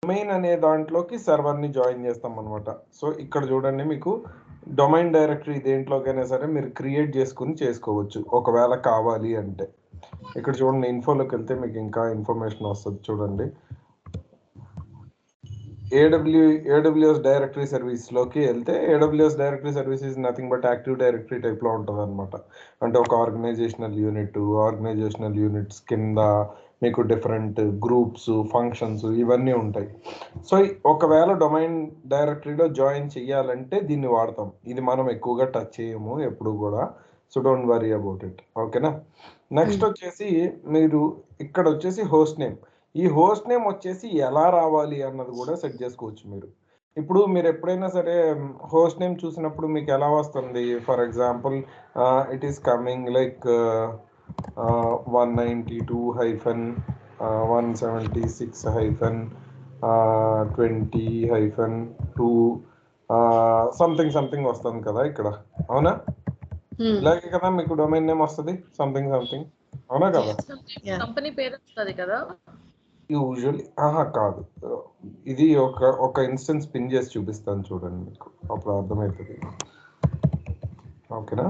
Domain అనే దాంట్లోకి సర్వర్ని join చేస్తాం అనమాట. సో ఇక్కడ చూడండి, మీకు డొమైన్ డైరెక్టరీ దేంట్లోకైనా సరే మీరు క్రియేట్ చేసుకుని చేసుకోవచ్చు ఒకవేళ కావాలి అంటే. ఇక్కడ చూడండి, ఇన్ఫోలోకి వెళ్తే మీకు ఇంకా ఇన్ఫర్మేషన్ వస్తుంది. చూడండి, ఏడబ్ల్యూఎస్ డైరెక్టరీ సర్వీస్లోకి వెళ్తే AWS directory service is nothing but active directory టైప్లో ఉంటుంది అనమాట. అంటే ఒక ఆర్గనైజేషనల్ యూనిట్స్ కింద మీకు డిఫరెంట్ గ్రూప్స్, ఫంక్షన్స్ ఇవన్నీ ఉంటాయి. సో ఒకవేళ డొమైన్ డైరెక్టరీలో జాయిన్ చెయ్యాలంటే దీన్ని వాడతాం. ఇది మనం ఎక్కువగా టచ్ చేయము ఎప్పుడు కూడా. So don't worry about it. ఓకేనా. నెక్స్ట్ వచ్చేసి మీరు ఇక్కడ వచ్చేసి హోస్ట్ నేమ్. ఈ హోస్ట్ నేమ్ వచ్చేసి ఎలా రావాలి అన్నది కూడా సెట్ చేసుకోవచ్చు మీరు. ఇప్పుడు మీరు ఎప్పుడైనా సరే హోస్ట్ నేమ్ చూసినప్పుడు మీకు ఎలా వస్తుంది? For example it is coming like 192-176-20-2 something వస్తుంది కదా ఇక్కడ, అవునా? ఇలాగే కదా మీకు డొమైన్ నేమ్ వస్తుంది, సంథింగ్ అవునా కదా? కంపెనీ పేరు వస్తుంది కదా యూజువల్లీ. కాదు, ఇది ఒక ఇన్స్టెన్స్ పిన్ చేసి చూపిస్తాను చూడండి, మీకు అప్పుడు అర్థమవుతుంది. ఓకేనా.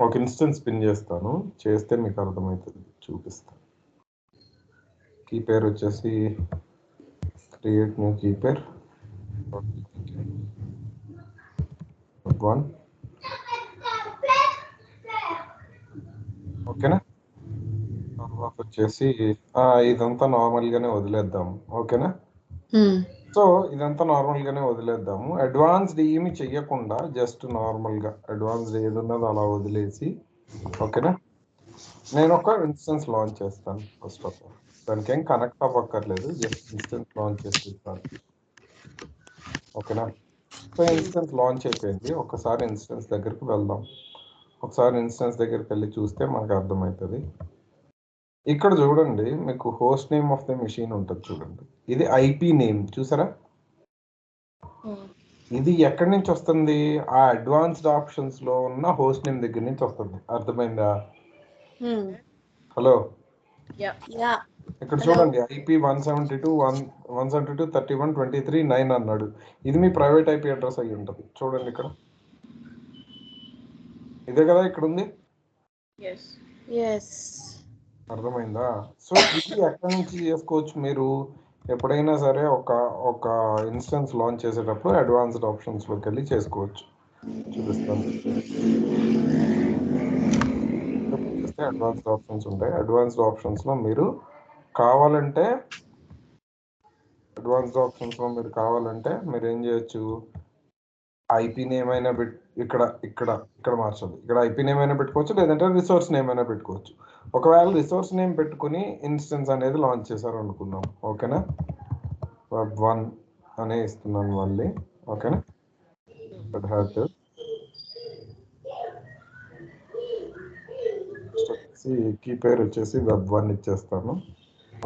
ఒక ఇన్స్టెన్స్ పిన్ చేస్తాను, చేస్తే మీకు అర్థమవుతుంది, చూపిస్తాను. కీ పేరు వచ్చేసి క్రియేట్ న్యూ కీ పేర్ 1. ఓకేనా. తర్వాత వచ్చేసి ఇదంతా నార్మల్ గానే వదిలేద్దాం. ఓకేనా. సో ఇదంతా నార్మల్ గానే వదిలేద్దాము. అడ్వాన్స్డ్ ఏమి చెయ్యకుండా జస్ట్ నార్మల్ గా అడ్వాన్స్డ్ ఏది ఉన్నదో అలా వదిలేసి, ఓకేనా, నేను ఒక ఇన్స్టెన్స్ లాంచ్ చేస్తాను. ఫస్ట్ ఆఫ్ ఆల్ దానికి ఏం కనెక్ట్ అవ్వక్కర్లేదు, జస్ట్ ఇన్స్టెన్స్ లాంచ్ చేసి ఇస్తాను. ఓకేనా. సో ఇన్స్టెన్స్ లాంచ్ అయిపోయింది. ఒకసారి ఇన్స్టెన్స్ దగ్గరికి వెళ్దాం. ఒకసారి ఇన్స్టెన్స్ దగ్గరికి వెళ్ళి చూస్తే మనకు అర్థమవుతుంది. ఇక్కడ చూడండి, మీకు host name of the machine ఉంటుంది చూడండి. ఇది ఐపీ నేమ్ చూసారా? ఇది ఎక్కడి నుంచి వస్తుంది? ఆ అడ్వాన్స్డ్ ఆప్షన్స్ లో ఉన్న హోస్ట్ నేమ్ దగ్గర నుంచి వస్తుంది. అర్థమైందా? హలో, ఇక్కడ చూడండి, ఐపీ 172.172.31.23.9 అన్నాడు. ఇది మీ ప్రైవేట్ ఐపీ అడ్రస్ అయ్యి ఉంటుంది. చూడండి ఇక్కడ, ఇదే కదా ఇక్కడ ఉంది. అర్థమైందా? సో ఇది ఎక్కడి నుంచి చేసుకోవచ్చు మీరు? ఎప్పుడైనా సరే ఒక ఇన్స్టెన్స్ లాంచ్ చేసేటప్పుడు అడ్వాన్స్డ్ ఆప్షన్స్ లోకి వెళ్ళి చేసుకోవచ్చు. చూపిస్తాను. అడ్వాన్స్డ్ ఆప్షన్స్ ఉంటాయి. అడ్వాన్స్డ్ ఆప్షన్స్ లో మీరు కావాలంటే మీరు ఏం చేయొచ్చు? ఐపీ నేమ్ అయినా ఇక్కడ మార్చాలి. ఇక్కడ ఐపీ నేమ్ అయినా పెట్టుకోవచ్చు, లేదంటే రిసోర్స్ నేమ్ అయినా పెట్టుకోవచ్చు. ఒకవేళ రిసోర్స్ నేమ్ పెట్టుకుని ఇన్స్టెన్స్ అనేది లాంచ్ చేశారు అనుకుందాం. ఓకేనా. web1 అనే ఇస్తున్నాను మళ్ళీ. ఓకేనా. కీ పేరు వచ్చేసి web1 ఇచ్చేస్తాను.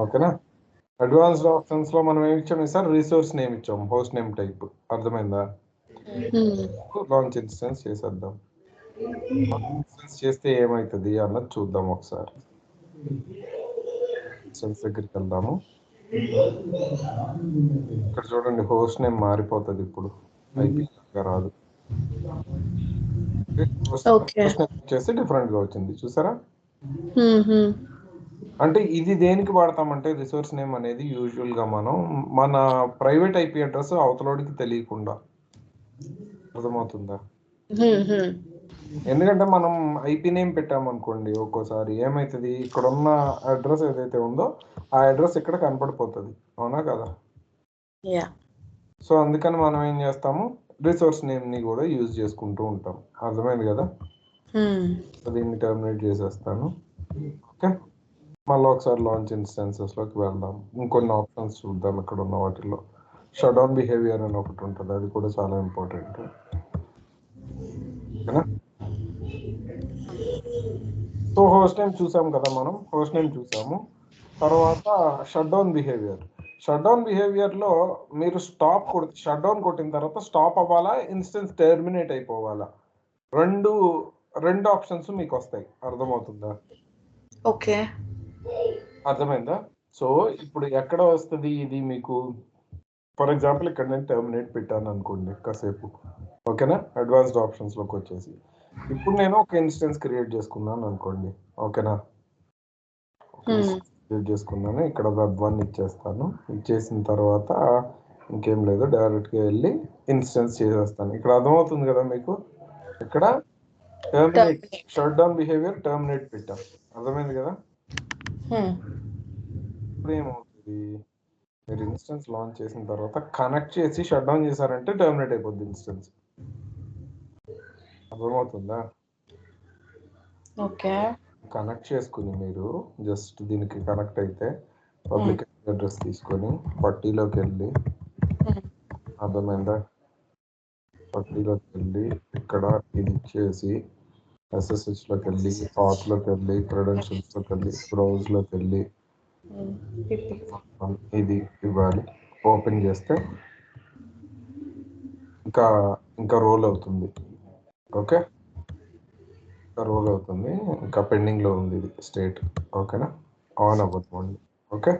ఓకేనా. అడ్వాన్స్డ్ ఆప్షన్స్ లో మనం ఏమి ఇచ్చాము సార్? రిసోర్స్ నేమ్ ఇచ్చాము, హోస్ట్ నేమ్ టైప్. అర్థమైందా? లాంచ్ ఇన్స్టెన్స్ చేసేద్దాం. ఇన్స్టెన్స్ చేస్తే ఏమవుతుంది అన్నది చూద్దాం ఒకసారి. ఇన్స్టెన్స్ దగ్గరికి వెళ్దాము. ఇక్కడ చూడండి, హోస్ట్ నేమ్ మారిపోతుంది ఇప్పుడు, ఐపీ రాదు. చేస్తే డిఫరెంట్ గా వచ్చింది, చూసారా? అంటే ఇది దేనికి వాడతామంటే రిసోర్స్ నేమ్ అనేది యూజువల్ గా మనం మన ప్రైవేట్ ఐపీ అడ్రస్ అవతలోడికి తెలియకుండా. అర్థమవుతుందా? ఎందుకంటే మనం ఐపీ నేమ్ పెట్టామనుకోండి, ఒక్కోసారి ఏమవుతుంది, ఇక్కడ ఉన్న అడ్రస్ ఏదైతే ఉందో ఆ అడ్రస్ ఇక్కడ కనపడిపోతుంది. అవునా కదా? సో అందుకని మనం ఏం చేస్తాము, రిసోర్స్ నేమ్ ని కూడా యూజ్ చేసుకుంటూ ఉంటాం. అర్థమైంది కదా? దీన్ని టర్మినేట్ చేసేస్తాను. ఓకే. మళ్ళీ ఒకసారి లాంచ్ ఇన్స్టెన్సెస్ లోకి వెళ్దాం. ఇంకొన్ని ఆప్షన్స్ చూద్దాం. ఇక్కడ ఉన్న వాటిలో షట్ డౌన్ బిహేవియర్ అని ఒకటి ఉంటుంది, అది కూడా చాలా ఇంపార్టెంట్. ఓకేనా. సో హోస్ట్ నేమ్ చూసాం కదా మనం. హోస్ట్ నేమ్ చూసాము. తర్వాత షట్ డౌన్ బిహేవియర్ లో మీరు షట్ డౌన్ కొట్టిన తర్వాత స్టాప్ అవ్వాలా, ఇన్స్టెన్స్ టెర్మినేట్ అయిపోవాలా, రెండు ఆప్షన్స్ మీకు వస్తాయి. అర్థమవుతుందా? ఓకే, అర్థమైందా? సో ఇప్పుడు ఎక్కడ వస్తుంది ఇది మీకు? ఫర్ ఎగ్జాంపుల్ ఇక్కడ నేను టర్మినేట్ పెట్టాను అనుకోండి కాసేపు, ఓకేనా? అడ్వాన్స్డ్ ఆప్షన్స్లోకి వచ్చేసి ఇప్పుడు నేను ఒక ఇన్స్టెన్స్ క్రియేట్ చేసుకున్నాను అనుకోండి, ఓకేనా? క్రియేట్ చేసుకున్నాను, ఇక్కడ web1 ఇచ్చేస్తాను. ఇచ్చేసిన తర్వాత ఇంకేం లేదు, డైరెక్ట్గా వెళ్ళి ఇన్స్టెన్స్ చేసేస్తాను. ఇక్కడ అర్థమవుతుంది కదా మీకు? ఇక్కడ terminate shut down behaviour terminate పెట్టాం, అర్థమైంది కదా? ఇప్పుడు ఏమవుతుంది, మీరు ఇన్స్టెన్స్ లాంచ్ చేసిన తర్వాత కనెక్ట్ చేసి షట్ డౌన్ చేశారంటే టర్మినేట్ అయిపోద్ది ఇన్స్టెన్స్. అర్థమవుతుందా? ఓకే. కనెక్ట్ చేసుకుని మీరు జస్ట్ దీనికి కనెక్ట్ అయితే పబ్లిక్ అడ్రస్ తీసుకొని పట్టీలోకి వెళ్ళి, అర్థమైందా? పట్టీలోకి వెళ్ళి ఇక్కడ ఇది ఇచ్చేసి SSHలోకి వెళ్ళి, పాత్లోకి వెళ్ళి, క్రెడెన్షియల్స్లోకి వెళ్ళి, బ్రౌజ్లోకి వెళ్ళి ఇది ఇవ్వాలి. ఓపెన్ చేస్తే ఇంకా రోల్ అవుతుంది. ఓకే, రోల్ అవుతుంది, ఇంకా పెండింగ్లో ఉంది ఇది స్టేట్. ఓకేనా? ఆన్ అవ్వదు. Okay,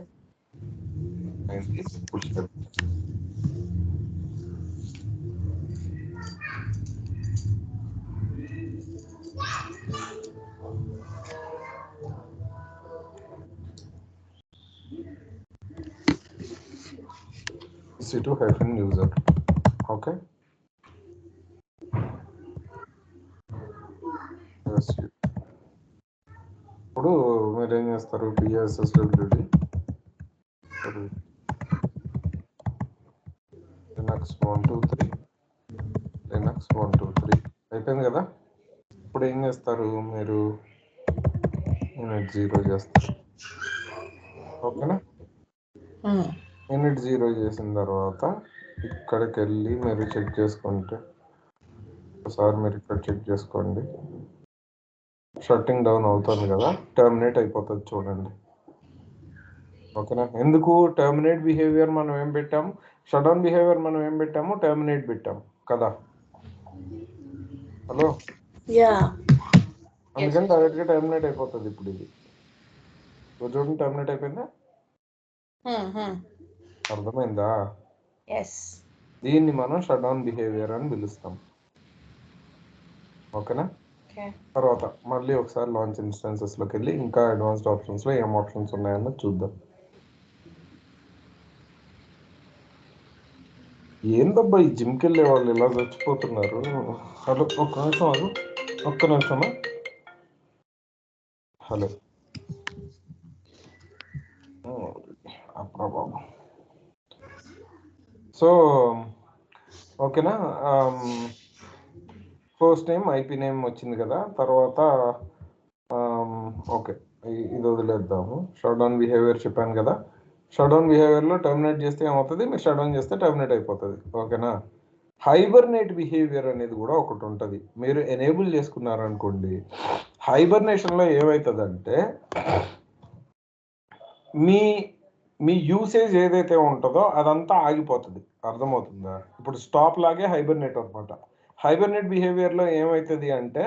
C2-user. ఓకే, ఇప్పుడు మీరు ఏం చేస్తారు, PSSWD Linux 123 అయిపోయింది కదా? ఇప్పుడు ఏం చేస్తారు మీరు, యూనిట్ 0 చేస్తారు. ఓకేనా? యూనిట్ 0 చేసిన తర్వాత ఇక్కడికి వెళ్ళి మీరు చెక్ చేసుకుంటే, ఒకసారి మీరు ఇక్కడ చెక్ చేసుకోండి, షట్టింగ్ డౌన్ అవుతుంది కదా, టర్మినేట్ అయిపోతుంది చూడండి. ఓకేనా? ఎందుకు టర్మినేట్ బిహేవియర్ మనం ఏం పెట్టాము, షట్ డౌన్ బిహేవియర్ మనం ఏం పెట్టాము, టర్మినేట్ పెట్టాము కదా? హలో, అందుకని డైరెక్ట్గా టర్మినేట్ అయిపోతుంది. ఇప్పుడు ఇది చూడండి, టర్మినేట్ అయిపోయిందా? అర్థమైందా? దీన్ని మనం షట్ డౌన్ బిహేవియర్ అని పిలుస్తాం. ఓకేనా? తర్వాత మళ్ళీ ఒకసారి లాంచ్ ఇన్స్టెన్సెస్లోకి వెళ్ళి ఇంకా అడ్వాన్స్డ్ ఆప్షన్స్లో ఏం ఆప్షన్స్ ఉన్నాయన్నది చూద్దాం. ఏందబ్బా ఈ జిమ్కి వెళ్ళే వాళ్ళు ఇలా చచ్చిపోతున్నారు? హలో, ఒక్క నిమిషం అది, ఒక్క నిమిషమా? హలో, అప్పుడు బాబు. సో ఓకేనా, ఫస్ట్ నేమ్ ఐపీ నేమ్ వచ్చింది కదా, తర్వాత ఓకే ఇది వదిలేద్దాము. షట్ డౌన్ బిహేవియర్ చెప్పాను కదా, షట్ డౌన్ బిహేవియర్లో టర్మినేట్ చేస్తే ఏమవుతుంది, మీరు షట్ డౌన్ చేస్తే టర్మినేట్ అయిపోతుంది. ఓకేనా? హైబర్నేట్ బిహేవియర్ అనేది కూడా ఒకటి ఉంటుంది, మీరు ఎనేబుల్ చేసుకున్నారనుకోండి. హైబర్నేషన్లో ఏమవుతుందంటే మీ యూసేజ్ ఏదైతే ఉంటుందో అదంతా ఆగిపోతుంది. అర్థమవుతుందా? ఇప్పుడు స్టాప్ లాగే హైబర్నేట్ అనమాట. హైబర్నేట్ బిహేవియర్లో ఏమవుతుంది అంటే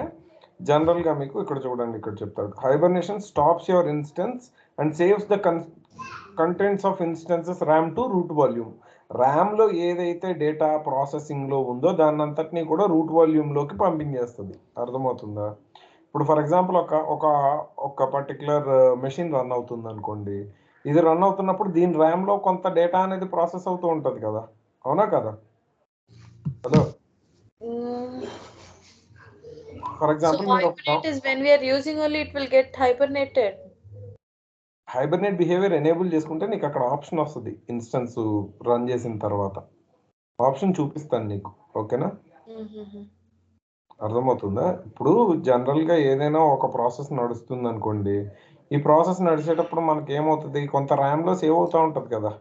జనరల్గా మీకు ఇక్కడ చూడండి, ఇక్కడ చెప్తాడు, hibernation stops your instance and saves the contents of instances RAM to root volume. ర్యామ్లో ఏదైతే డేటా ప్రాసెసింగ్లో ఉందో దాన్ని అంతటినీ కూడా రూట్ వాల్యూమ్లోకి పంపించేస్తుంది. అర్థమవుతుందా? ఇప్పుడు ఫర్ ఎగ్జాంపుల్ ఒక పర్టికులర్ మెషిన్ రన్ అవుతుంది అనుకోండి, ఇది రన్ అవుతున్నప్పుడు దీని ర్యామ్లో కొంత డేటా అనేది ప్రాసెస్ అవుతూ ఉంటుంది కదా, అవునా కదా? Hello, for example hibernate behaviour enable చేసుకుంటే నీకు అక్కడ ఆప్షన్ వస్తుంది, ఇన్స్టెన్స్ రన్ చేసిన తర్వాత ఆప్షన్ చూపిస్తాను నీకు. ఓకేనా? అర్థమవుతుందా? ఇప్పుడు జనరల్గా ఏదైనా ఒక ప్రాసెస్ నడుస్తుంది అనుకోండి, ఈ ప్రాసెస్ నడిచేటప్పుడు మనకి ఏమవుతుంది, కొంత ర్యామ్లో సేవ్ అవుతూ ఉంటుంది కదా.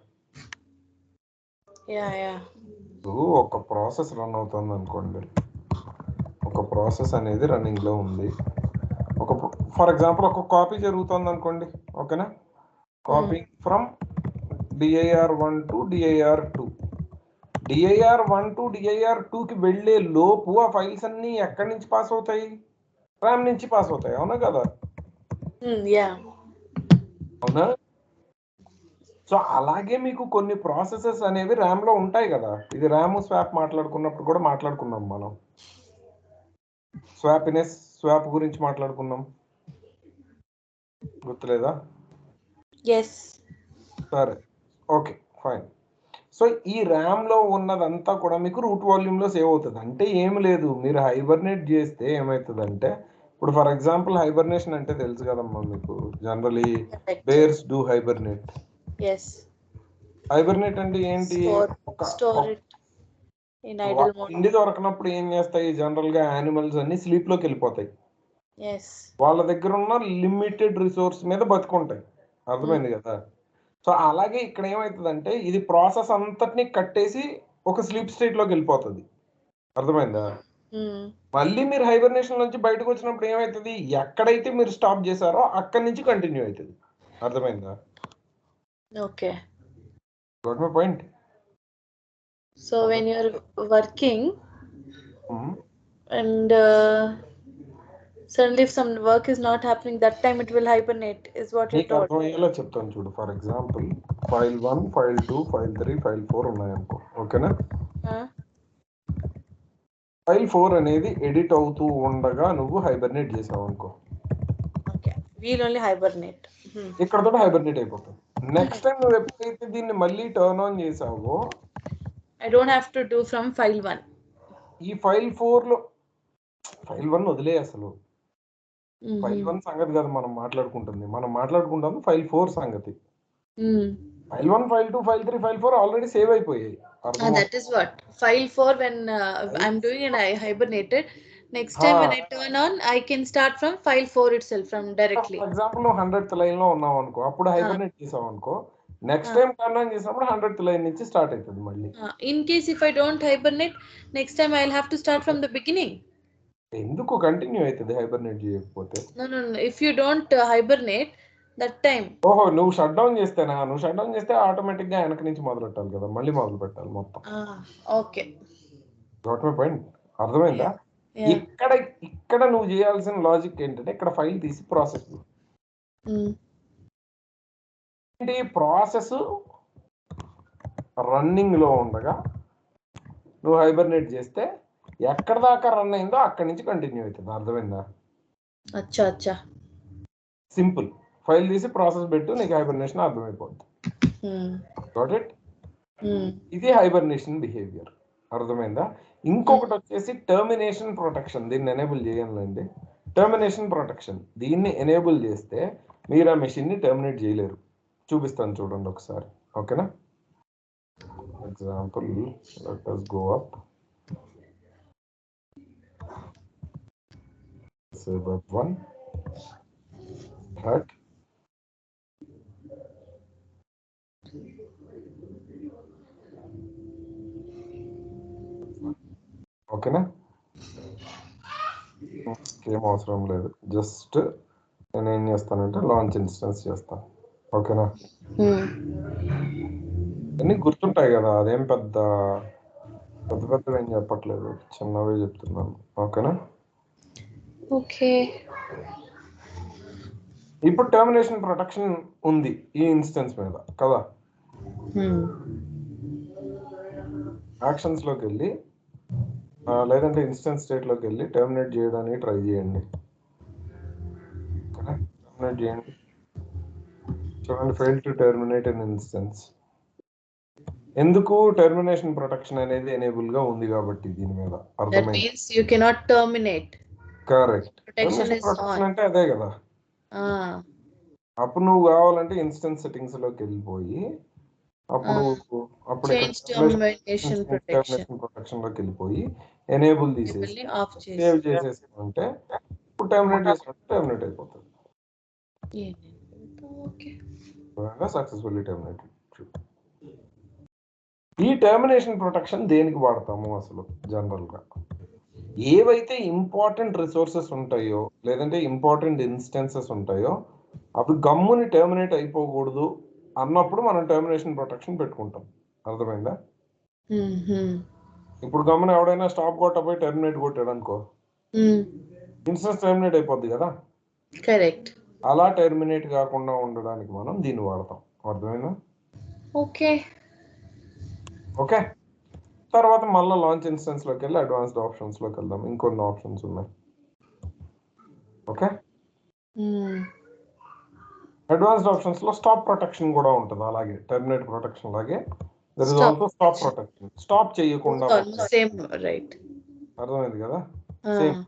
ఒక ప్రాసెస్ రన్ అవుతుంది అనుకోండి, ఒక ప్రాసెస్ అనేది రన్నింగ్లో ఉంది, ఫర్ ఎగ్జాంపుల్ ఒక కాపీ జరుగుతుంది అనుకోండి. ఓకేనా? Copy from DIR1 to DIR2. DIR1 to DIR2కి వెళ్ళే లోపు ఆ ఫైల్స్ అన్ని ఎక్కడి నుంచి పాస్ అవుతాయి, ర్యామ్ నుంచి పాస్ అవుతాయి. అవునా కదా? అవునా? సో అలాగే మీకు కొన్ని ప్రాసెసెస్ అనేవి ర్యామ్ లో ఉంటాయి కదా. ఇది ర్యామ్ స్వాప్ మాట్లాడుకున్నప్పుడు కూడా మాట్లాడుకున్నాం మనం. స్వాప్ గురించి మాట్లాడుకున్నాం, గుర్తులేదా? సరే, ఓకే, ఫైన్. సో ఈ ర్యామ్ లో ఉన్నదంతా కూడా మీకు రూట్ వాల్యూమ్ లో సేవ్ అవుతుంది. అంటే ఏమి లేదు, మీరు హైబర్నేట్ చేస్తే ఏమవుతుందంటే, ఇప్పుడు ఫర్ ఎగ్జాంపుల్ హైబర్నేషన్ అంటే తెలుసు కదమ్మా మీకు. Generally bears do hibernate. Hibernate అంటే ఏంటి? తిండి దొరకనప్పుడు ఏం చేస్తాయి జనరల్ గా యానిమల్స్ అన్ని స్లీప్ లోకి వెళ్ళిపోతాయి. వాళ్ళ దగ్గర ఉన్న లిమిటెడ్ రిసోర్స్ మీద బతుకుంటాయి. అర్థమైంది కదా? సో అలాగే ఇక్కడ ఏమవుతుందంటే, ఇది ప్రాసెస్ అంతటిని కట్టేసి ఒక స్లీప్ స్టేట్ లోకి వెళ్ళిపోతుంది. అర్థమైందా? మళ్ళీ మీరు హైబర్నేషన్ నుంచి బయటకు వచ్చినప్పుడు ఏమవుతుంది, ఎక్కడైతే మీరు స్టాప్ చేశారో అక్కడి నుంచి కంటిన్యూ అవుతుంది. అర్థమైందా? Okay. Got my point? So when you're working and suddenly if some work is not happening, that time it will hibernate, is what you're told. అర్థమయ్యేలా చెప్తాను చూడు. For example file 1, file 2, file 3, file 4 ఉన్నాయనుకో, ఓకేనా? File 4 అనేది edit అవుతూ ఉండగా నువ్వు hibernate చేసావు అనుకో, వీల్ ఓన్లీ హైబర్నేట్, ఇక్కడతో హైబర్నేట్ అయిపోతుంది. నెక్స్ట్ టైం నువ్వు ఎప్పుడైతే దీన్ని మళ్ళీ టర్న్ ఆన్ చేసావో, I don't have to do from file 1. ఈ ఫైల్ 4 లో ఫైల్ 1 వదిలే, అసలు ఫైల్ 1 సంగతి కాదు మనం మాట్లాడుకుంటాము ఫైల్ 4 సంగతి. File 1, file 2, file 3, file 4 already save అయిపోయాయి. That is what file 4, when I'm doing and I hibernated, next time when I turn on, I can start from file 4 itself, from directly. For example 100th line లో ఉన్నావు అనుకో, అప్పుడు hibernate చేసావు అనుకో, next time turn on చేసినప్పుడు 100th line నుంచి start అవుతుంది మళ్ళీ. In case if I don't hibernate, next time I'll have to start from the beginning. ఎందుకు కంటిన్యూ అవుతుంది హైబర్నేట్ చేయకపోతే? No, if you don't hibernate that time. ఓహో, నువ్వు shut down చేస్తేనా? నువ్వు షట్ డౌన్ చేస్తే ఆటోమేటిక్ గా వెనక నుంచి మొదలు పెట్టాలి కదా, మళ్ళీ మొదలు పెట్టాలి మొత్తం. Okay, got my point? అర్థమైందా? ఇక్కడ నువ్వు చేయాల్సిన లాజిక్ ఏంటంటే, ఇక్కడ ఫైల్ తీసి ప్రాసెస్ ఏంటి, ప్రాసెస్ రన్నింగ్ లో ఉండగా నువ్వు హైబర్నేట్ చేస్తే ఎక్కడ దాకా రన్ అయిందో అక్కడి నుంచి కంటిన్యూ అవుతుంది. అర్థమైందా? అచ్చా, సింపుల్. ఫైల్ తీసి ప్రాసెస్ పెట్టు, నీకు హైబర్నేషన్ అర్థమైపోద్ది. Got it? ఇది హైబర్నేషన్ బిహేవియర్. అర్థమైందా? ఇంకొకటి వచ్చేసి టర్మినేషన్ ప్రొటెక్షన్. దీన్ని ఎనేబుల్ చేయాలండి. టర్మినేషన్ ప్రొటెక్షన్ దీన్ని ఎనేబుల్ చేస్తే మీరు ఆ మెషిన్ ని టర్మినేట్ చేయలేరు. చూపిస్తాను చూడండి ఒకసారి, ఓకేనా? Example, let us go up. Say web1 head. ఓకేనా? ఏం అవసరం లేదు, జస్ట్ నేను ఏం చేస్తానంటే లాంచ్ ఇన్స్టెన్స్ చేస్తాను. ఓకేనా? అన్ని గుర్తుంటాయి కదా, అదేం పెద్ద ఏం చెప్పట్లేదు, చిన్నవే చెప్తున్నాను. ఓకేనా? ఓకే. ఇప్పుడు టర్మినేషన్ ప్రొటెక్షన్ ఉంది ఈ ఇన్స్టెన్స్ మీద కదా. యాక్షన్స్ లోకి వెళ్ళి లేదంటే ఇన్స్టెన్స్ స్టేట్ లోకి వెళ్ళి టర్మినేట్ చేయడానికి ట్రై చేయండి. టర్మినేట్ చేయండి. చూడండి, fail to terminate in instance. ఎందుకు? టర్మినేషన్ ప్రొటెక్షన్ అనేది ఎనేబుల్ గా ఉంది కాబట్టి దీని మీద. That means you cannot terminate. Correct. Protection is protection on. అంటే అదే కదా. అప్పుడు నువ్వు కావాలంటే ఇన్స్టెన్స్ సెట్టింగ్స్ లోకి వెళ్ళిపోయి అప్పుడు టర్మినేషన్ ప్రొటెక్షన్ లోకి వెళ్ళిపోయి ఎనేబుల్ తీసేసి సేవ్ చేసేసుకుంటే ఇప్పుడు టర్మినేట్ చేసుకుంటే టర్మినేట్ అయిపోతుంది. Successfully terminated. ఈ టర్మినేషన్ ప్రొటెక్షన్ దేనికి వాడతాము అసలు జనరల్ గా? ఏవైతే ఇంపార్టెంట్ రిసోర్సెస్ ఉంటాయో లేదంటే ఇంపార్టెంట్ ఇన్స్టెన్సెస్ ఉంటాయో అవి గమ్ముని టర్మినేట్ అయిపోకూడదు అన్నప్పుడు మనం టర్మినేషన్ ప్రొటెక్షన్ పెట్టుకుంటాం. అర్థమైందా? ఇప్పుడు గమ్మున ఎవడైనా స్టాప్ కొట్టపోయి టర్మినేట్ కొట్టాడు అనుకో, ఇన్స్టెన్స్ టర్మినేట్ అయిపోద్ది కదా. కరెక్ట్. అలా టర్మినేట్ కాకుండా ఉండడానికి మనం దీన్ని వాడతాం. అర్థమైందా? ఓకే. ఓకే, తర్వాత మళ్ళీ లాంచ్ ఇన్స్టెన్స్ లోకి వెళ్ళి అడ్వాన్స్డ్ ఆప్షన్స్ లోకి వెళ్దాం. ఇంకొన్ని ఆప్షన్స్ ఉన్నాయి. ఓకే, అడ్వాన్స్డ్ ఆప్షన్స్ లో స్టాప్ ప్రొటెక్షన్ కూడా ఉంటుంది. అలాగే టెర్మినేట్ ప్రొటెక్షన్ లాగే there is also stop protection. Stop చేయకుండా సేమ్ రైట్. అర్థమైంది కదా? సేమ్.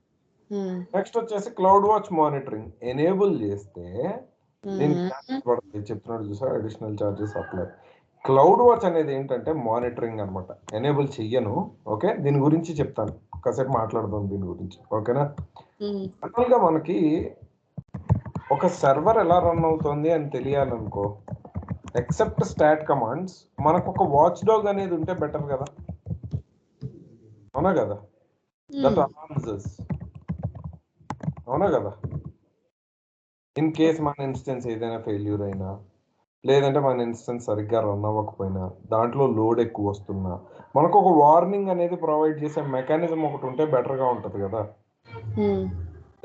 నెక్స్ట్ వచ్చేసి క్లౌడ్ వాచ్ మానిటరింగ్ ఎనేబుల్ చేస్తే దీనికి చెప్తున్నాడు చూసా, additional charges apply. Cloud watch అనేది ఏంటంటే మానిటరింగ్ అనమాట. ఎనేబుల్ చెయ్యను. ఓకే, దీని గురించి చెప్తాను, కాసేపు మాట్లాడదాం దీని గురించి. ఓకేనా? జనరల్గా మనకి ఒక సర్వర్ ఎలా రన్ అవుతుంది అని తెలియాలనుకో, ఎక్సెప్ట్ స్టాట్ కమాండ్స్ మనకు ఒక వాచ్ డాగ్ అనేది ఉంటే బెటర్ కదా, అవునా కదా? దట్ అలార్మ్స్ us, అవునా కదా? ఇన్ కేస్ మన ఇన్స్టెన్స్ ఏదైనా ఫెయిల్యూర్ అయినా, లేదంటే మన ఇన్స్టెన్స్ సరిగ్గా రన్ అవ్వకపోయినా, దాంట్లో లోడ్ ఎక్కువ వస్తున్నా, మనకు ఒక వార్నింగ్ అనేది ప్రొవైడ్ చేసే మెకానిజం ఒకటి ఉంటే బెటర్గా ఉంటుంది కదా.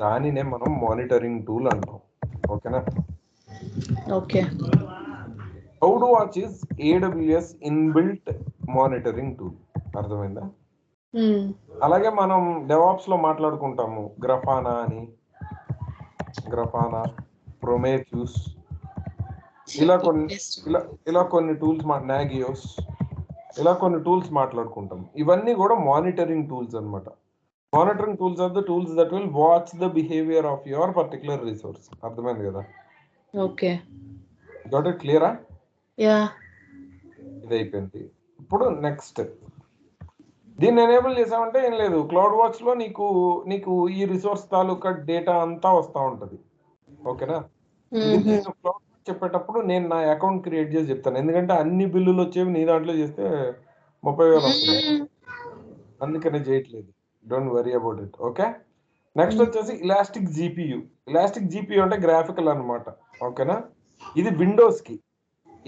దానినే మనం మానిటరింగ్ టూల్ అంటాం. ఓకేనా? Okay. Cloud watch is AWS inbuilt monitoring tool. అర్థమైందా? అలాగే మనం డెవాప్స్ లో మాట్లాడుకుంటాము గ్రఫానా అని, గ్రఫానా, ప్రొమేథ్యూస్, ఇలా కొన్ని టూల్స్, నాగియోస్, ఇలా కొన్ని టూల్స్ మాట్లాడుకుంటాం. ఇవన్నీ కూడా మానిటరింగ్ టూల్స్ అన్నమాట. Monitoring tools are the tools that will watch the behaviour of your particular resource. అర్థమైంది కదా? ఓకే. Got it? క్లియరా? యా. ఇది అయిపోయింది. ఇప్పుడు నెక్స్ట్ దీన్ని ఎనేబుల్ చేసామంటే ఏం లేదు, క్లౌడ్ వాచ్ లో నీకు ఈ రిసోర్స్ తాలూకా డేటా అంతా వస్తూ ఉంటది. ఓకేనా? ఇది నేను క్లౌడ్ వాచ్ చెప్పేటప్పుడు నేను నా అకౌంట్ క్రియేట్ చేసి చెప్తాను, ఎందుకంటే అన్ని బిల్లులు వచ్చేవి నీ దాంట్లో చేస్తే 30,000 వస్తుంది, అందుకనే చేయట్లేదు. Don't worry about it. Okay, next వచ్చేసి ఇలాస్టిక్ జీపీయూ. ఇలాస్టిక్ జీపీయూ అంటే గ్రాఫికల్ అనమాట. ఓకేనా? ఇది విండోస్ కి,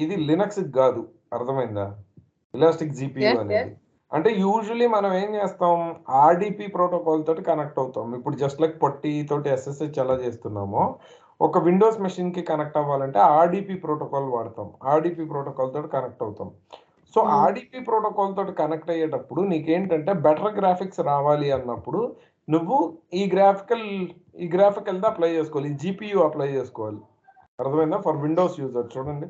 ఇది లినక్స్ కి కాదు. అర్థమైందా? ఇలాస్టిక్ జీపీయూ అనేది అంటే యూజువల్లీ మనం ఏం చేస్తాం, ఆర్డిపి ప్రోటోకాల్ తోటి కనెక్ట్ అవుతాం. ఇప్పుడు జస్ట్ లైక్ పొట్టి తోటి SSH ఎలా చేస్తున్నామో, ఒక విండోస్ మెషిన్ కి కనెక్ట్ అవ్వాలంటే ఆర్డిపి ప్రోటోకాల్ వాడతాం. ఆర్డిపి ప్రోటోకాల్ తోటి కనెక్ట్ అవుతాం. సో ఆర్డిపి ప్రోటోకాల్ తోటి కనెక్ట్ అయ్యేటప్పుడు నీకేంటంటే బెటర్ గ్రాఫిక్స్ రావాలి అన్నప్పుడు నువ్వు ఈ గ్రాఫికల్ దా అప్లై చేసుకోవాలి, ఈ జీపీయూ అప్లై చేసుకోవాలి. అర్థమైందా? ఫర్ విండోస్ యూజర్ చూడండి,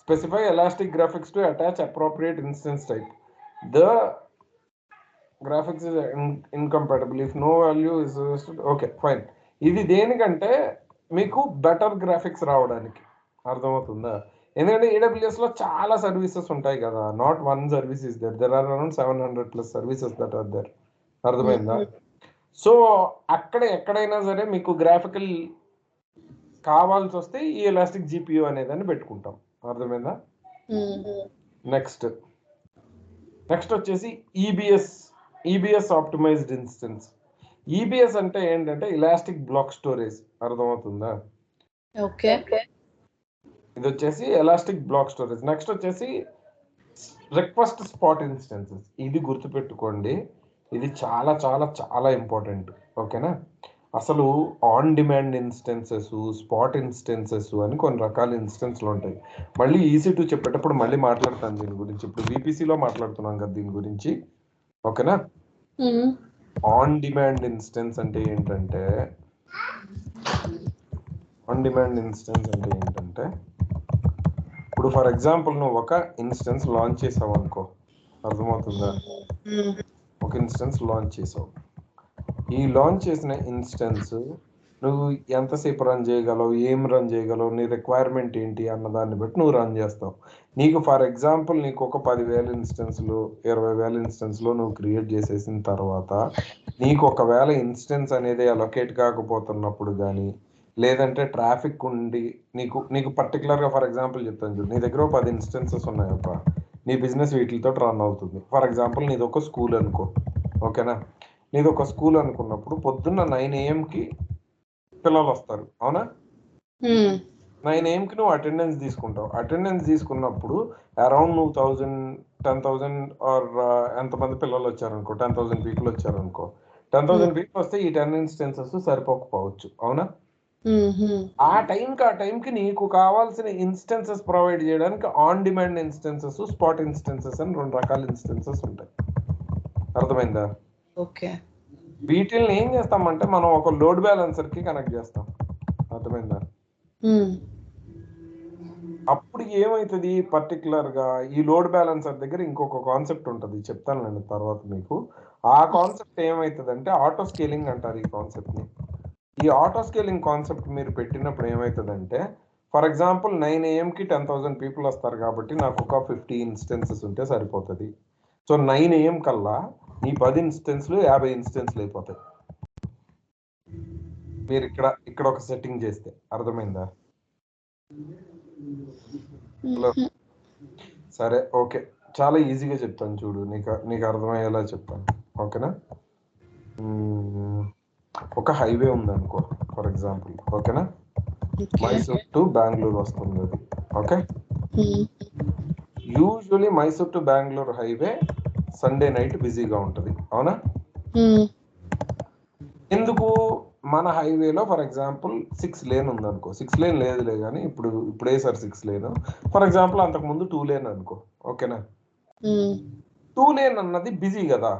specify elastic graphics to attach appropriate instance type. The graphics is incompatible if no value is okay fine. ఇది దేనికంటే మీకు బెటర్ గ్రాఫిక్స్ రావడానికి. అర్థమవుతుందా? ఎందుకంటే AWS లో చాలా సర్వీసెస్ ఉంటాయి కదా, not one service is there are around 700+ services that are there. అర్థమైందా? సో అక్కడ ఎక్కడైనా సరే మీకు గ్రాఫికల్ కావాల్సి వస్తే ఈ ఎలాస్టిక్ జీపీయూ అనేదాన్ని పెట్టుకుంటాం. అర్థమైందా? నెక్స్ట్ వచ్చేసి ఈబిఎస్ ఆప్టిమైజ్డ్ ఇన్స్టెన్స్. ఈబిఎస్ అంటే ఏంటంటే ఇలాస్టిక్ బ్లాక్ స్టోరేజ్. అర్థమవుతుందా? ఓకే. ఇది వచ్చేసి ఎలాస్టిక్ బ్లాక్ స్టోరేజ్. నెక్స్ట్ వచ్చేసి రిక్వెస్ట్ స్పాట్ ఇన్స్టెన్సెస్. ఇది గుర్తుపెట్టుకోండి, ఇది చాలా చాలా చాలా ఇంపార్టెంట్. ఓకేనా? అసలు on demand instances, spot instances అని కొన్ని రకాల ఇన్స్టెన్స్లు ఉంటాయి. మళ్ళీ EC2 చెప్పేటప్పుడు మళ్ళీ మాట్లాడతాను దీని గురించి. ఇప్పుడు VPCలో మాట్లాడుతున్నాం కదా దీని గురించి. ఓకేనా? ఆన్ డిమాండ్ ఇన్స్టెన్స్ అంటే ఏంటంటే, ఇప్పుడు ఫర్ ఎగ్జాంపుల్ నువ్వు ఒక ఇన్స్టెన్స్ లాంచ్ చేసావు అనుకో. అర్థమవుతుందా? ఒక ఇన్స్టెన్స్ లాంచ్ చేసావు. ఈ లాంచ్ చేసిన ఇన్స్టెన్స్ నువ్వు ఎంతసేపు రన్ చేయగలవు, ఏం రన్ చేయగలవు, నీ రిక్వైర్మెంట్ ఏంటి అన్న దాన్ని బట్టి నువ్వు రన్ చేస్తావు. నీకు ఫర్ ఎగ్జాంపుల్ నీకు ఒక 10,000 ఇన్స్టెన్స్లు 20,000 ఇన్స్టెన్స్లో నువ్వు క్రియేట్ చేసేసిన తర్వాత నీకు ఒకవేళ ఇన్స్టెన్స్ అనేది అలొకేట్ కాకపోతున్నప్పుడు కానీ, లేదంటే ట్రాఫిక్ ఉండి నీకు పర్టికులర్గా ఫర్ ఎగ్జాంపుల్ చెప్తాను చూడు, నీ దగ్గర 10 ఇన్స్టెన్సెస్ ఉన్నాయప్ప, నీ బిజినెస్ వీటితో రన్ అవుతుంది. ఫర్ ఎగ్జాంపుల్ నీది ఒక స్కూల్ అనుకో. ఓకేనా? నీది ఒక స్కూల్ అనుకున్నప్పుడు పొద్దున్న 9 AM పిల్లలు వస్తారు, అవునా? 9 AM నువ్వు అటెండెన్స్ తీసుకుంటావు. అటెండెన్స్ తీసుకున్నప్పుడు అరౌండ్ నువ్వు 10,000 ఆర్ ఎంతమంది పిల్లలు వచ్చారనుకో, 10,000 పీపుల్ వచ్చారనుకో. 10,000 పీపుల్ వస్తే ఈ 10 ఇన్స్టెన్సెస్ సరిపోకపోవచ్చు, అవునా? ఆ టైంకి నీకు కావాల్సిన ఇన్స్టెన్సెస్ ప్రొవైడ్ చేయడానికి on demand instances, spot instances అని 2 రకాల ఇన్స్టెన్సెస్ ఉంటాయి. అర్థమైందా? ఓకే. వీటిల్ని ఏం చేస్తామంటే మనం ఒక లోడ్ బ్యాలెన్సర్ కి కనెక్ట్ చేస్తాం. అర్థమైందా? అప్పుడు ఏమైతుంది పర్టికులర్ గా ఈ లోడ్ బ్యాలెన్సర్ దగ్గర ఇంకొక కాన్సెప్ట్ ఉంటుంది, చెప్తాను నేను తర్వాత మీకు. ఆ కాన్సెప్ట్ ఏమైతుందంటే ఆటో స్కేలింగ్ అంటారు ఈ కాన్సెప్ట్ ని. ఈ ఆటో స్కేలింగ్ కాన్సెప్ట్ మీరు పెట్టినప్పుడు ఏమవుతుందంటే, ఫర్ ఎగ్జాంపుల్ 9 AM కి 10,000 పీపుల్ వస్తారు కాబట్టి నాకు ఒక 50 ఇన్స్టెన్సెస్ ఉంటే సరిపోతుంది. సో 9 AM కల్లా ఈ 10 ఇన్స్టెన్స్లు 50 ఇన్స్టెన్స్లు అయిపోతాయి మీరు ఇక్కడ ఒక సెట్టింగ్ చేస్తే. అర్థమైందా? హలో, సరే ఓకే, చాలా ఈజీగా చెప్తాను చూడు, నీకు అర్థమయ్యేలా చెప్తాను, ఓకేనా? ఒక హైవే ఉంది అనుకో ఫర్ ఎగ్జాంపుల్, ఓకేనా? మైసూర్ టు బెంగళూరు వస్తుంది అది, okay? Usually Mysore to Bengaluru highway Sunday night బిజీగా ఉంటుంది, అవునా? ఎందుకు? మన హైవేలో ఫర్ ఎగ్జాంపుల్ 6 లేన్ ఉంది అనుకో, 6 లేన్ లేదులే కానీ ఇప్పుడే సార్ 6 లేన్, ఫర్ ఎగ్జాంపుల్ అంతకుముందు 2 లేన్ అనుకో, ఓకేనా? 2 లేన్ అన్నది బిజీ కదా.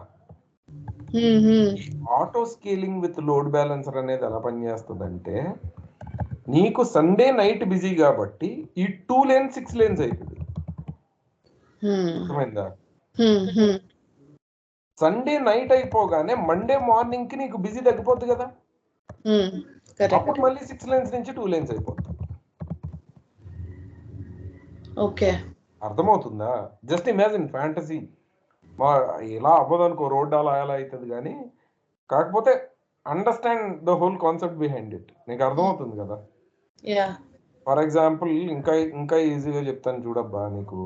Auto scaling with load balancer అనేది ఎలా పనిచేస్తుందంటే, నీకు సండే నైట్ బిజీ కాబట్టి ఈ 2 లేన్ 6 లేన్స్ అవుతుంది. అర్థమైందా? సండే నైట్ అయిపోగానే మండే మార్నింగ్ కి నీకు బిజీ తగ్గిపోద్ది కదా, అప్పుడు మళ్ళీ 6 లేన్స్ నుంచి 2 లేన్స్ అయిపోతుంది. ఓకే, అర్థమవుతుందా? జస్ట్ ఇమాజిన్ ఫ్యాంటసీ, ఇలా అవ్వదు అనుకో, రోడ్ అలా అవుతుంది కానీ, కాకపోతే understand the whole concept behind it. నీకు అర్థమవుతుంది కదా? ఫర్ ఎగ్జాంపుల్ ఇంకా ఈజీగా చెప్తాను చూడబ్బా నీకు.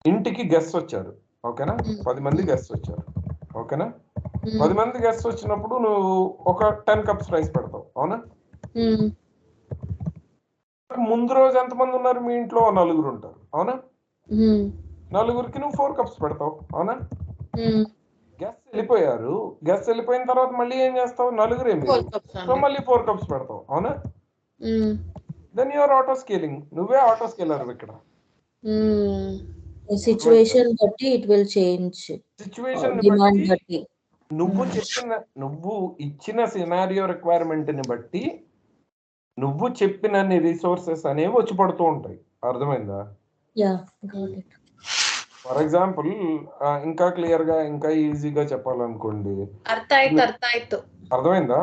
ఇంటికి గెస్ట్ వచ్చారు, ఓకేనా? 10 మంది గెస్ట్ వచ్చారు, ఓకేనా? 10 మంది గెస్ట్ వచ్చినప్పుడు నువ్వు ఒక 10 కప్స్ రైస్ పెడతావు, అవునా? ముందు రోజు ఎంతమంది ఉన్నారు మీ ఇంట్లో? 4 ఉంటారు, అవునా? 4కి నువ్వు 4 కప్స్ పెడతావు, అవునా? గెస్ట్ వెళ్ళిపోయారు, గెస్ట్ వెళ్ళిపోయిన తర్వాత మళ్ళీ ఏం చేస్తావు? 4 ఏమి, సో మళ్ళీ 4 కప్స్ పెడతావు, అవునా? దెన్ యువర్ ఆటో స్కేలింగ్, నువ్వే ఆటో స్కేలర్ ఇక్కడ. సిచ్యువేషన్ బట్టి it will change, situation demand బట్టి, నువ్వు ఇచ్చిన సినారియో రిక్వైర్మెంట్ ని బట్టి నువ్వు చెప్పినన్ని రిసోర్సెస్ అనేవి వచ్చి పడుతూ ఉంటాయి. అర్థమైందా? ఫర్ ఎగ్జాంపుల్ ఇంకా క్లియర్ గా ఇంకా ఈజీగా చెప్పాలనుకోండి, అర్థమైందా?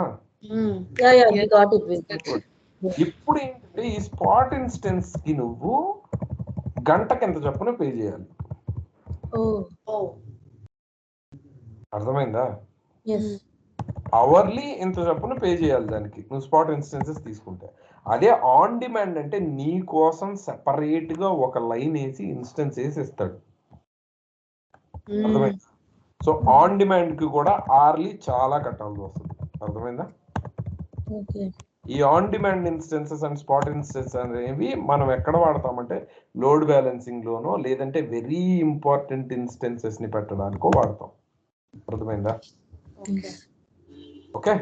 ఇప్పుడు ఏంటంటే ఈ స్పాట్ ఇన్స్టెన్స్ కి నువ్వు గంటకి ఎంత చొప్పున పే చేయాలి. అర్థమైందా? అవర్లీ ఇంత చొప్పున పే చేయాలి దానికి, నువ్వు స్పాట్ ఇన్స్టెన్సెస్ తీసుకుంటే. అదే ఆన్ డిమాండ్ అంటే నీ కోసం సెపరేట్ గా ఒక లైన్ వేసి ఇన్స్టెన్స్ వేసి ఇస్తాడు. అర్థమైందా? సో ఆన్ డిమాండ్ కి కూడా ఆర్లీ చాలా కట్టాల్సి వస్తుంది. అర్థమైందా? ఈ on demand instances and spot instances అనేవి మనం ఎక్కడ వాడతామంటే లోడ్ బ్యాలెన్సింగ్ లోనో, లేదంటే వెరీ ఇంపార్టెంట్ ఇన్స్టెన్సెస్ ని పెట్టడానికో వాడతాం. అర్థమైందా? ఓకే,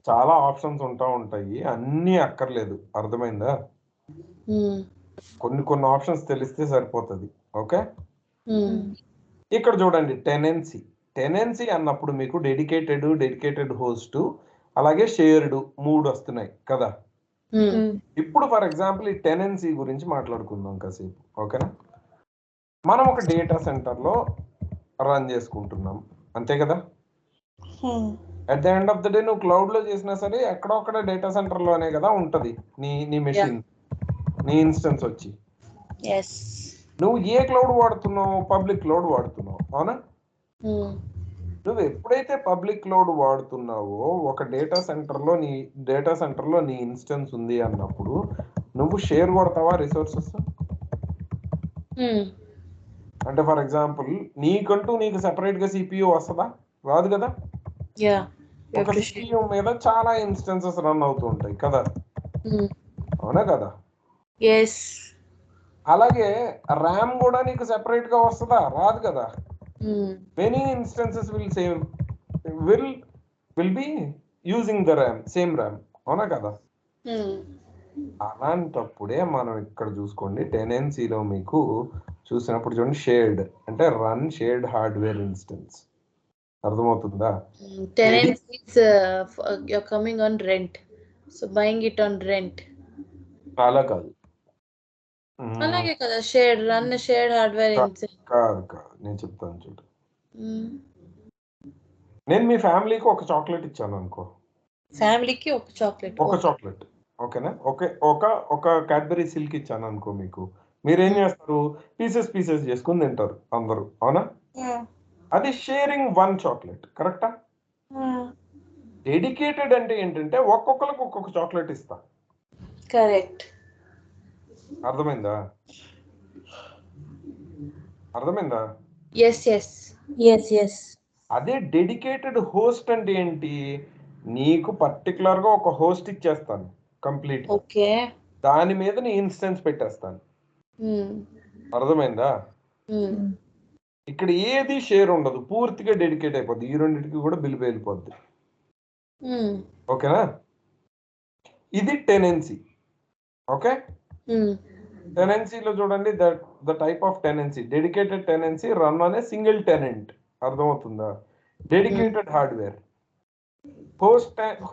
చాలా ఆప్షన్స్ ఉంటాయి, అన్ని అక్కర్లేదు. అర్థమైందా? కొన్ని ఆప్షన్స్ తెలిస్తే సరిపోతుంది. ఓకే, ఇక్కడ చూడండి, టెనెన్సీ అన్నప్పుడు మీకు డెడికేటెడ్ హోస్ట్ అలాగే షేర్డ్ 3 వస్తున్నాయి కదా. ఇప్పుడు ఫర్ ఎగ్జాంపుల్ ఈ టెనెన్సీ గురించి మాట్లాడుకుందాం కాసేపు, ఓకేనా? మనం ఒక డేటా సెంటర్ లో రన్ చేసుకుంటున్నాం, అంతే కదా? At the end of the day నువ్వు క్లౌడ్ లో చేసినా సరే ఎక్కడొక్కడ డేటా సెంటర్ లోనే కదా ఉంటది నీ మెషిన్, నీ ఇన్స్టెన్స్ వచ్చి. నువ్వు ఏ క్లౌడ్ వాడుతున్నావు? పబ్లిక్ క్లౌడ్ వాడుతున్నావు, అవునా? నువ్వు ఎప్పుడైతే పబ్లిక్ క్లౌడ్ వాడుతున్నావో ఒక డేటా సెంటర్ లో నీ ఇన్స్టెన్స్ ఉంది అన్నప్పుడు నువ్వు షేర్ కొడతావా రిసోర్సెస్? అంటే ఫర్ ఎగ్జాంపుల్ నీకు సెపరేట్ గా సిపియు వస్తుందా? రాదు కదా. ఒక సిపియు మీద చాలా ఇన్స్టెన్సెస్ రన్ అవుతూ ఉంటాయి కదా, అవునా కదా? అలాగే ర్యామ్ కూడా నీకు సెపరేట్ గా వస్తుందా? రాదు కదా. Many instances will be using the RAM, same RAM, అవునా కదా? Hmm. అలాంటప్పుడే మనం ఇక్కడ చూసుకోండి, టెనెన్సీలో మీకు చూసినప్పుడు చూడండి, షేర్డ్ అంటే రన్ షేర్డ్ హార్డ్వేర్ ఇన్స్టెన్స్. అర్థమవుతుందా? Tenancies, you're coming on rent, so buying it on rent. అలా కాదు. అలాగే కదా, షేర్డ్ హార్డ్వేర్ కాదు కాదు, నేను చెప్తాను చూడు. నేను మీ ఫ్యామిలీకి ఒక చాక్లెట్ ఇచ్చాను అనుకో, ఫ్యామిలీకి ఒక చాక్లెట్, ఓకేనా? ఒక క్యాడ్బరీ సిల్క్ ఇచ్చాను అనుకో మీకు, మీరేం చేస్తారు? పీసెస్ చేసుకుని తింటారు అందరూ, అవునా? అది షేరింగ్ వన్ చాక్లెట్, కరెక్టా? డెడికేటెడ్ అంటే ఏంటంటే ఒక్కొక్కరికి ఒక్కొక్క చాక్లెట్ ఇస్తా. కరెక్ట్. అర్థమైందా? ఎస్. అదే డెడికేటెడ్ హోస్ట్ అంటే ఏంటి? నీకు పర్టికులర్ గా ఒక హోస్ట్ ఇచ్చేస్తాను కంప్లీట్. ఓకే. దాని మీద నీ ఇన్స్టెన్స్ పెట్టేస్తాను. అర్థమైందా? ఇక్కడ ఏది షేర్ ఉండదు, పూర్తిగా డెడికేట్ అయిపోద్ది. ఈ రెండింటికి కూడా బిల్ వెళ్ళిపోద్ది. ఓకేనా? ఇది టెనెన్సీ. ఓకే, టెనెన్సీలో చూడండి, the type of tenancy, dedicated tenancy, run అనే సింగిల్ టెనెంట్. అర్థమవుతుందా? Dedicated hardware.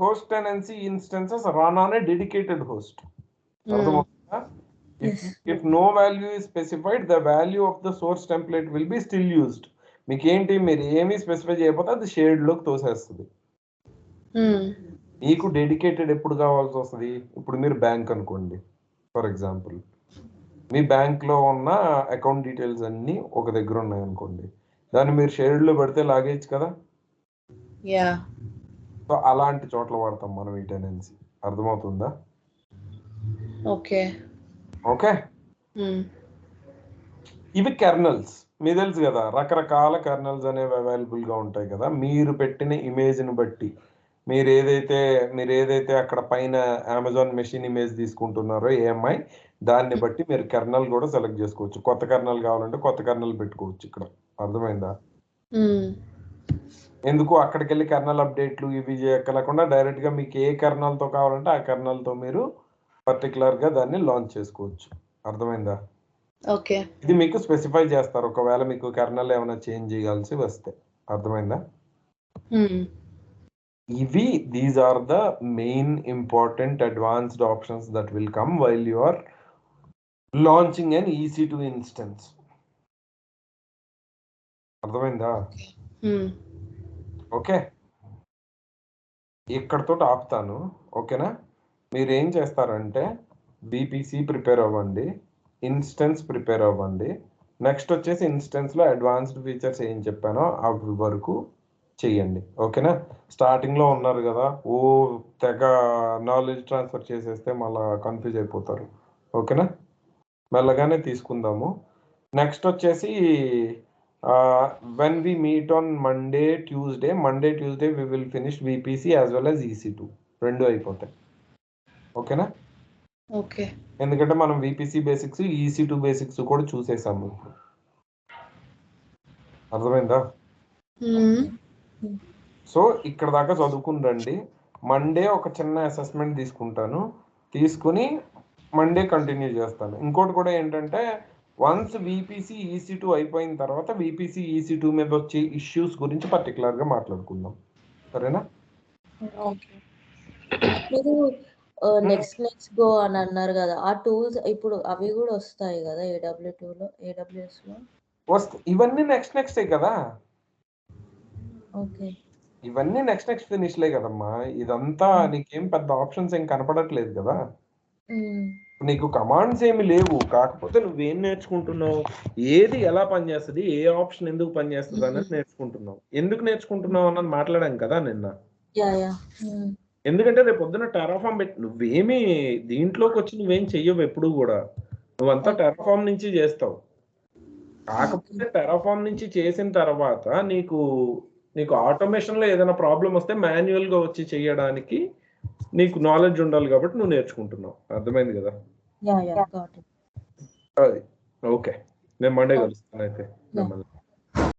Host tenancy instances run on a dedicated host. అర్థమవుతుందా? If no value is specified, the value of the source template will be still used. మీకు ఏంటి, మీరు ఏమీ specify చేయకపోతే అది shared లోకి తోసేస్తుంది. మీకు డెడికేటెడ్ ఎప్పుడు కావాల్సి వస్తుంది? ఇప్పుడు మీరు బ్యాంక్ అనుకోండి, ఫర్ ఎగ్జాంపుల్, మీ బ్యాంక్ లో ఉన్న అకౌంట్ డీటెయిల్స్ అన్ని ఒక దగ్గర ఉన్నాయి అనుకోండి, దాన్ని మీరు షేర్డ్ లో పెడితే లాగేయచ్చు కదా. సో అలాంటి చోట్ల వాడతాం మనం ఈ టెనెన్సీ. అర్థమవుతుందా? ఓకే. ఇవి కెర్నల్స్, మీకు తెలుసు కదా, రకరకాల కెర్నల్స్ అనేవి అవైలబుల్ గా ఉంటాయి కదా. మీరు పెట్టిన ఇమేజ్ ని బట్టి, మీరు ఏదైతే అక్కడ పైన అమెజాన్ మెషిన్ ఇమేజ్ తీసుకుంటున్నారో ఏఎంఐ, దాన్ని బట్టి మీరు కెర్నల్ కూడా సెలెక్ట్ చేసుకోవచ్చు. కొత్త కెర్నల్ కావాలంటే కొత్త కెర్నల్ పెట్టుకోవచ్చు ఇక్కడ. అర్థమైందా? ఎందుకు అక్కడికి వెళ్ళి కెర్నల్ అప్డేట్లు ఇవి చేయక్కలేకుండా డైరెక్ట్ గా మీకు ఏ కెర్నల్ తో కావాలంటే ఆ కెర్నల్ తో మీరు పర్టికులర్ గా దాన్ని లాంచ్ చేసుకోవచ్చు. అర్థమైందా? ఓకే. ఇది మీకు స్పెసిఫై చేస్తారు ఒకవేళ మీకు కెర్నల్ ఏమైనా చేంజ్ చేయాల్సి వస్తే. అర్థమైందా? ఇవి these are the main important advanced options that will come while you are launching an EC2 instance. అర్థమైందా? ఓకే, ఇక్కడతో ఆపుతాను. ఓకేనా? మీరు ఏం చేస్తారంటే బీపీసీ ప్రిపేర్ అవ్వండి, ఇన్స్టెన్స్ ప్రిపేర్ అవ్వండి. నెక్స్ట్ వచ్చేసి ఇన్స్టెన్స్లో అడ్వాన్స్డ్ ఫీచర్స్ ఏం చెప్పానో అవి వరకు చెయ్యండి. ఓకేనా? స్టార్టింగ్లో ఉన్నారు కదా, తెగ నాలెడ్జ్ ట్రాన్స్ఫర్ చేసేస్తే మళ్ళీ కన్ఫ్యూజ్ అయిపోతారు. ఓకేనా? మెల్లగానే తీసుకుందాము. నెక్స్ట్ వచ్చేసి when we meet on Monday, Tuesday we will finish VPC as well as EC2. రెండు అయిపోతాయి. ఓకేనా? ఓకే. ఎందుకంటే మనం VPC బేసిక్స్, EC2 బేసిక్స్ కూడా చూసేసాము. అర్థమైందా? సో ఇక్కడ దాకా చదువుకుని రండి. మండే ఒక చిన్న అసెస్మెంట్ తీసుకుని మండే కంటిన్యూ చేస్తాను. ఇంకోటి కూడా ఏంటంటే, వన్స్ VPC EC2 అయిపోయిన తర్వాత VPC EC2 మీద వచ్చే ఇష్యూస్ గురించి పర్టికులర్ గా మాట్లాడుకుందాం. సరేనా? మీరు నెక్స్ట్ గో అని అన్నారు కదా, ఆ టూల్స్ ఇప్పుడు అవి కూడా వస్తాయి కదా AWS లో? ఇవన్నీ నెక్స్ట్ కదా. ఓకే, ఇవన్నీ నెక్స్ట్ ఫినిష్లే కదమ్మా. ఇదంతా నీకేం పెద్ద ఆప్షన్స్ ఏం కనపడట్లేదు కదా. నీకు కమాండ్స్ ఏమి లేవు, కాకపోతే నువ్వేం నేర్చుకుంటున్నావు, ఏది ఎలా పనిచేస్తుంది, ఏ ఆప్షన్ ఎందుకు పనిచేస్తుంది అనేది నేర్చుకుంటున్నావు. ఎందుకు నేర్చుకుంటున్నావు అన్నది మాట్లాడాం కదా నిన్న. ఎందుకంటే రేపు పొద్దున టెరాఫామ్ పెట్టి నువ్వేమి దీంట్లోకి వచ్చి నువ్వేం చెయ్యవు ఎప్పుడు కూడా, నువ్వంతా టెరాఫామ్ నుంచి చేస్తావు. కాకపోతే టెరాఫామ్ నుంచి చేసిన తర్వాత నీకు ఆటోమేషన్ లో ఏదైనా ప్రాబ్లం వస్తే మాన్యువల్ గా వచ్చి చేయడానికి నీకు నాలెడ్జ్ ఉండాలి కాబట్టి నువ్వు నేర్చుకుంటున్నావు. అర్థమైంది కదా? అది ఓకే. నేను మండే కలుస్తాను అయితే.